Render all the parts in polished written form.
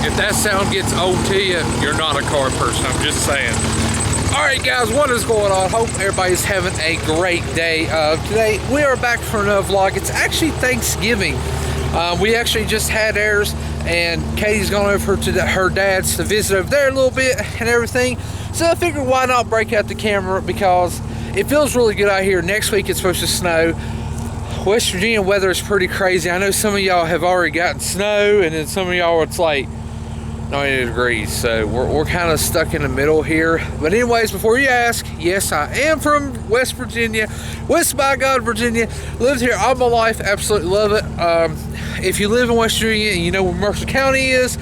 If that sound gets old to you, you're not a car person, I'm just saying. Alright guys, what is going on? Hope everybody's having a great day. Today we are back for another vlog. It's actually Thanksgiving. We actually just had ours, and Katie's gone over to her dad's to visit over there a little bit and everything. So I figured why not break out the camera, because it feels really good out here. Next week it's supposed to snow. West Virginia weather is pretty crazy. I know some of y'all have already gotten snow, and then some of y'all it's like 90 degrees, so we're kind of stuck in the middle here. But anyways, before you ask, yes, I am from West Virginia, West by God, Virginia. Lived here all my life, absolutely love it. If you live in West Virginia and you know where Mercer County is,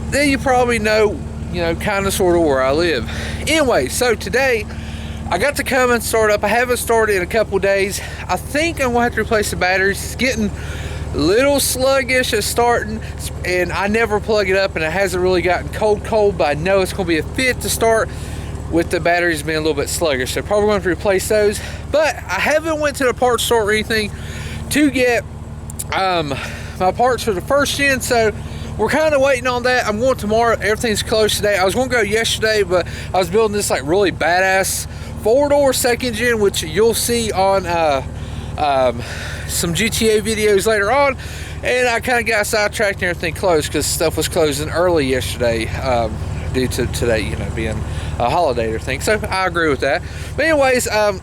then you probably know, kind of sort of where I live. Anyway, so today I got to come and start up. I haven't started in a couple days. I think I'm gonna have to replace the batteries. It's getting a little sluggish at starting, and I never plug it up, and it hasn't really gotten cold, but I know it's gonna be a fit to start with the batteries being a little bit sluggish. So probably going to replace those. But I haven't went to the parts store or anything to get my parts for the first gen, so we're kind of waiting on that. I'm going tomorrow. Everything's closed today. I was going to go yesterday, but I was building this like really badass 4-door second gen, which you'll see on some GTA videos later on. And I kind of got sidetracked and everything closed because stuff was closing early yesterday due to today, being a holiday or thing. So I agree with that. But anyways, I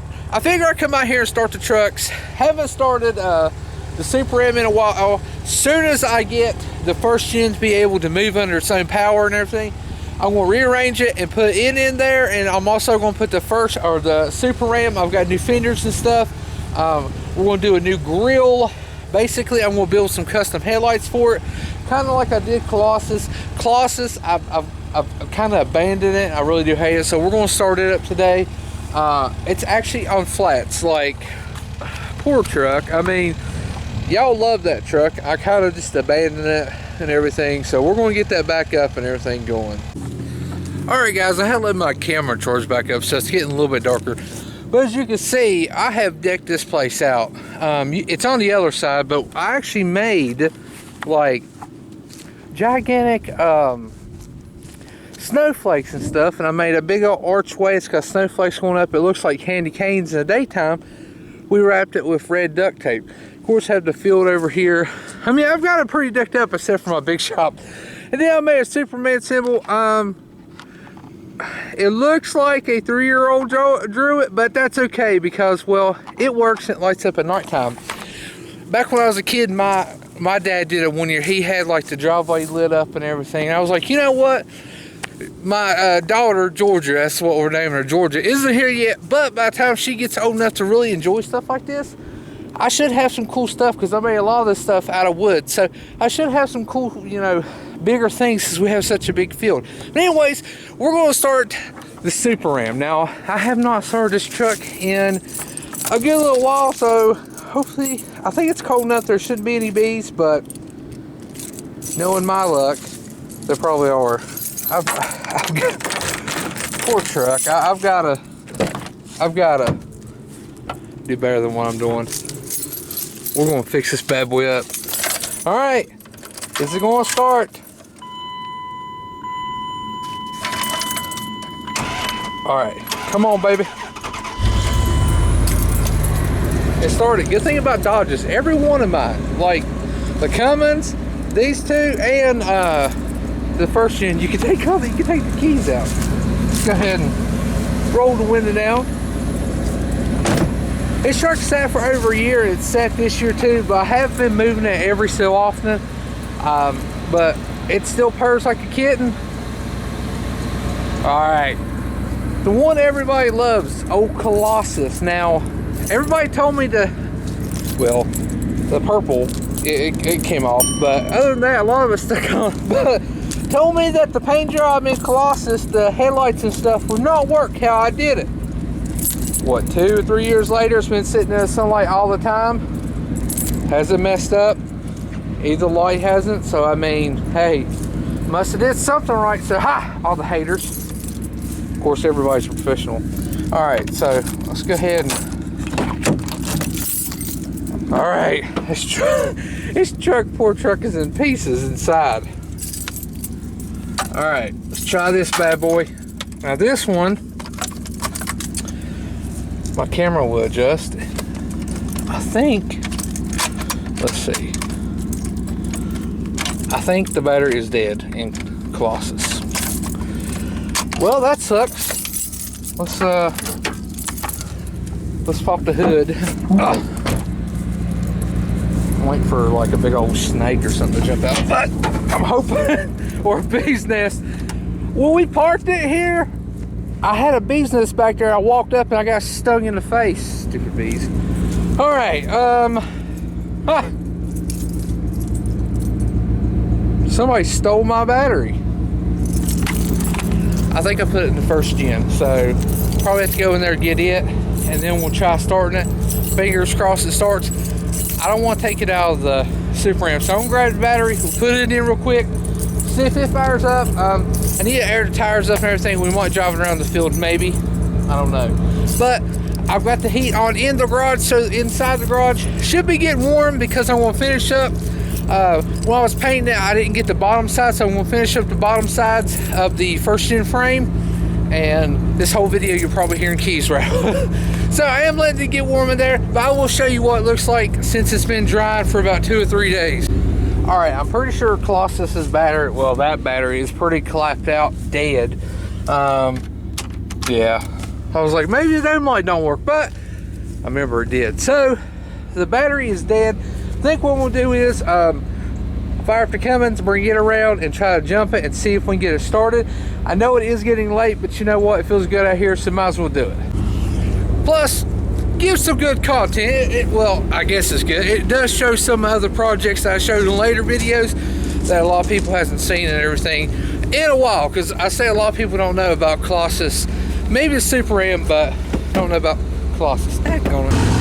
figure I'd come out here and start the trucks. Haven't started the Super M in a while. Soon as I get the first gen to be able to move under its own power and everything, I'm going to rearrange it and put it in there. And I'm also going to put the Super Ram. I've got new fenders and stuff. We're going to do a new grill. Basically, I'm going to build some custom headlights for it, kind of like I did Colossus. I've kind of abandoned it. I really do hate it. So we're going to start it up today. It's actually on flats. Like, poor truck. I mean, y'all love that truck. I kind of just abandoned it and everything. So we're going to get that back up and everything going. Alright guys, I had to let my camera charge back up, so it's getting a little bit darker. But as you can see, I have decked this place out. It's on the other side, but I actually made like gigantic snowflakes and stuff, and I made a big old archway. It's got snowflakes going up. It looks like candy canes in the daytime. We wrapped it with red duct tape. Of course, have the field over here. I mean, I've got it pretty decked up except for my big shop. And then I made a Superman symbol. It looks like a 3-year-old drew it, but that's okay because, well, it works and it lights up at nighttime. Back when I was a kid, my dad did it one year. He had like the driveway lit up and everything. And I was like, you know what? My daughter, Georgia, that's what we're naming her, Georgia, isn't here yet, but by the time she gets old enough to really enjoy stuff like this, I should have some cool stuff, because I made a lot of this stuff out of wood. So I should have some cool, bigger things, since we have such a big field. But anyways, we're going to start the Super Ram. Now, I have not started this truck in a good little while, so hopefully, I think it's cold enough there shouldn't be any bees, but knowing my luck, there probably are. I've got, poor truck. I've got to do better than what I'm doing. We're going to fix this bad boy up. All right, this is going to start. All right, come on, baby. It started. Good thing about Dodges, every one of mine, like the Cummins, these two, and the first gen, you can take the keys out. Let's go ahead and roll the window down. This truck sat for over a year. It's sat this year too, but I have been moving it every so often. But it still purrs like a kitten. All right, the one everybody loves, old Colossus. Now, everybody told me the purple, it came off, but other than that, a lot of it stuck on. But told me that the paint job in Colossus, the headlights and stuff, would not work how I did it. What, 2 or 3 years later, it's been sitting in the sunlight all the time. Hasn't messed up. Either light hasn't. So I mean, hey, must have did something right. So ha, all the haters. Of course, everybody's a professional. All right, so let's go ahead and. All right, this truck, poor truck is in pieces inside. All right, let's try this bad boy. Now this one, my camera will adjust. I think, let's see. I think the battery is dead in Colossus. Well, that sucks. Let's pop the hood. I'm waiting for like a big old snake or something to jump out, but I'm hoping, or a bee's nest. When we parked it here, I had a bee's nest back there. I walked up and I got stung in the face. Stupid bees. All right, somebody stole my battery. I think I put it in the first gen, so probably have to go in there and get it, and then we'll try starting it. Fingers crossed it starts. I don't want to take it out of the Super Ram, so I'm gonna grab the battery, we'll put it in real quick, see if it fires up. I need to air the tires up and everything. We might drive it around the field, maybe. I don't know. But I've got the heat on in the garage, so inside the garage should be getting warm because I want to finish up. When I was painting it, I didn't get the bottom side, so I'm going to finish up the bottom sides of the first gen frame. And this whole video, you're probably hearing keys rattle. So I am letting it get warm in there, but I will show you what it looks like since it's been drying for about 2 or 3 days. All right, I'm pretty sure Colossus's battery, well, that battery is pretty clapped out, dead. Yeah, I was like, maybe the dome light don't work, but I remember it did. So the battery is dead. I think what we'll do is fire up the Cummins, bring it around and try to jump it and see if we can get it started. I know it is getting late, but you know what? It feels good out here, so might as well do it. Plus, give some good content. Well, I guess it's good. It does show some other projects that I showed in later videos that a lot of people hasn't seen and everything in a while, because I say a lot of people don't know about Colossus. Maybe it's Super Ram, but don't know about Colossus. Heck on it.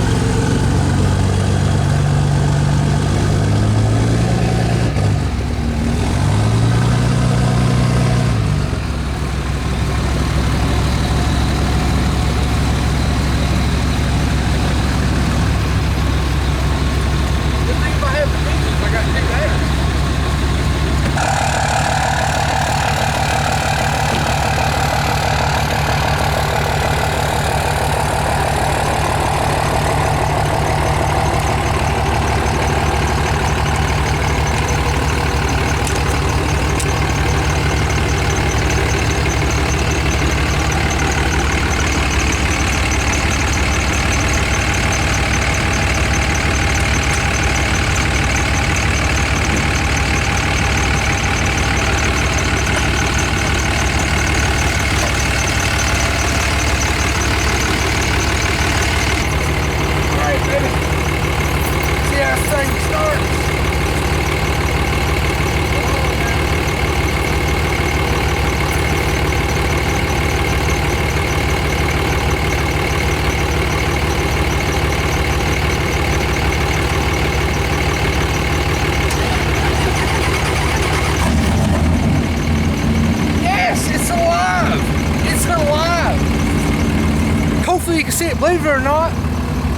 Hopefully you can see it. Believe it or not,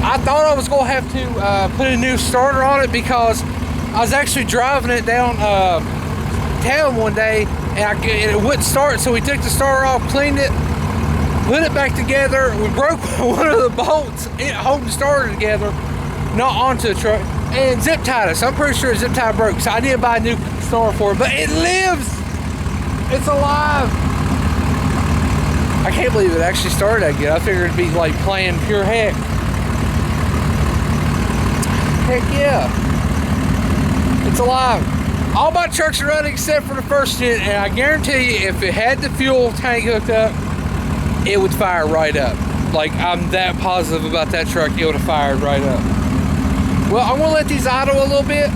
I thought I was going to have to put a new starter on it because I was actually driving it down town one day and it wouldn't start, so we took the starter off, cleaned it, put it back together. We broke one of the bolts holding the starter together, not onto the truck, and zip tied it. So I'm pretty sure the zip tie broke, so I did buy a new starter for it, but it lives. It's alive. I can't believe it actually started that good. I figured it'd be like playing pure heck. Heck yeah. It's alive. All my trucks are running except for the first gen, and I guarantee you if it had the fuel tank hooked up, it would fire right up. Like, I'm that positive about that truck, it would have fired right up. Well, I'm gonna let these idle a little bit.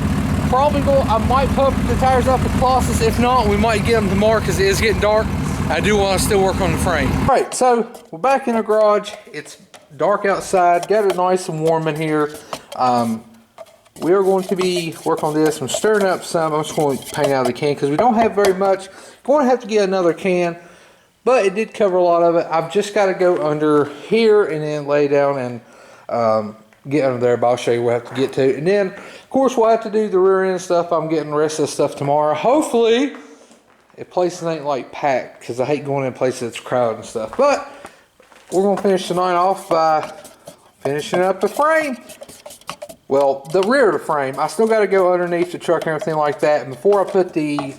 Probably I might pump the tires off the Colossus. If not, we might get them tomorrow because it is getting dark. I do want to still work on the frame. All right, so we're back in the garage. It's dark outside. Got it nice and warm in here. We are going to be working on this. I'm stirring up some. I'm just going to paint out of the can because we don't have very much. Going to have to get another can, but it did cover a lot of it. I've just got to go under here and then lay down and get under there, but I'll show you where I have to get to. And then, of course, we'll have to do the rear end stuff. I'm getting the rest of the stuff tomorrow. Hopefully, if places ain't like packed, because I hate going in places that's crowded and stuff. But we're gonna finish the night off by finishing up the frame. Well, the rear of the frame. I still got to go underneath the truck and everything like that. And before I put the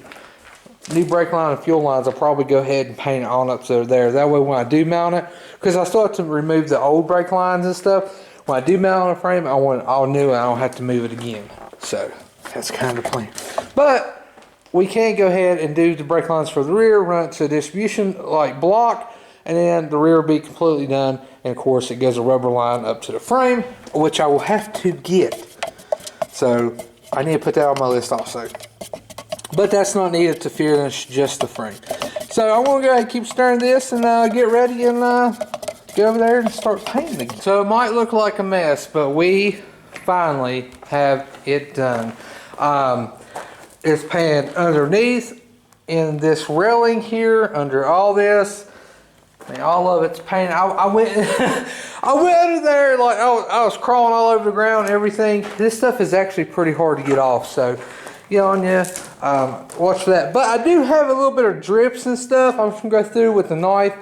new brake line and fuel lines, I'll probably go ahead and paint it on up to there. That way when I do mount it, because I still have to remove the old brake lines and stuff. When I do mount on the frame, I want it all new and I don't have to move it again. So that's kind of the plan. But we can go ahead and do the brake lines for the rear, run it to a distribution like block, and then the rear will be completely done. And of course it goes a rubber line up to the frame, which I will have to get. So I need to put that on my list also. But that's not needed to finish just the frame. So I'm going to go ahead and keep stirring this and get ready and go over there and start painting again. So it might look like a mess, but we finally have it done. It's painted underneath in this railing here, under all this. I mean, all of it's painted. I went I went under there like I was crawling all over the ground and everything. This stuff is actually pretty hard to get off, so get on you. Watch for that. But I do have a little bit of drips and stuff. I'm just gonna go through with the knife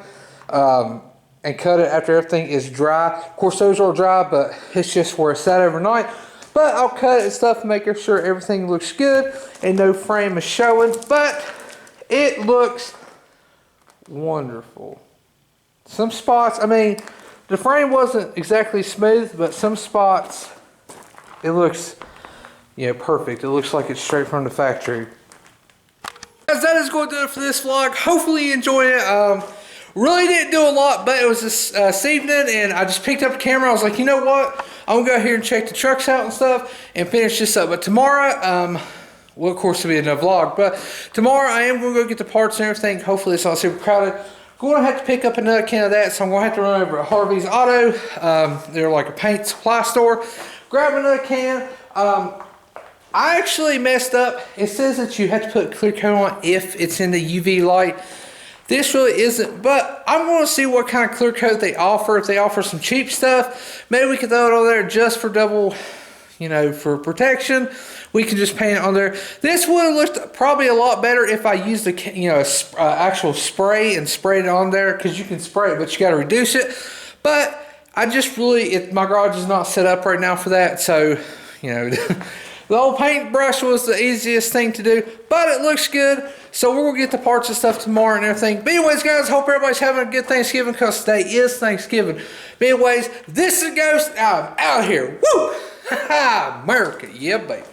and cut it after everything is dry. Of course, those are dry, but it's just where it sat overnight. But I'll cut it and stuff, making sure everything looks good and no frame is showing. But it looks wonderful. Some spots, I mean, the frame wasn't exactly smooth, but some spots, it looks, you know, perfect. It looks like it's straight from the factory. Guys, that is going to do it for this vlog. Hopefully you enjoyed it. Really didn't do a lot, but it was this evening, and I just picked up the camera. I was like, you know what? I'm going to go here and check the trucks out and stuff and finish this up. But tomorrow, well, of course, it'll be another vlog, but tomorrow I am going to go get the parts and everything. Hopefully it's not super crowded. Going to have to pick up another can of that, so I'm going to have to run over to Harvey's Auto. They're like a paint supply store. Grab another can. I actually messed up. It says that you have to put clear coat on if it's in the UV light. This really isn't, but I'm going to see what kind of clear coat they offer. If they offer some cheap stuff, maybe we can throw it on there just for double, you know, for protection. We can just paint it on there. This would have looked probably a lot better if I used the, you know, actual spray and sprayed it on there, because you can spray it, but you got to reduce it. But I just really, my garage is not set up right now for that, so you know, the old paintbrush was the easiest thing to do, but it looks good. So we're gonna get the parts and stuff tomorrow and everything. But anyways, guys, hope everybody's having a good Thanksgiving, because today is Thanksgiving. But anyways, this is Ghost. I'm out here. Woo! America, yeah, baby.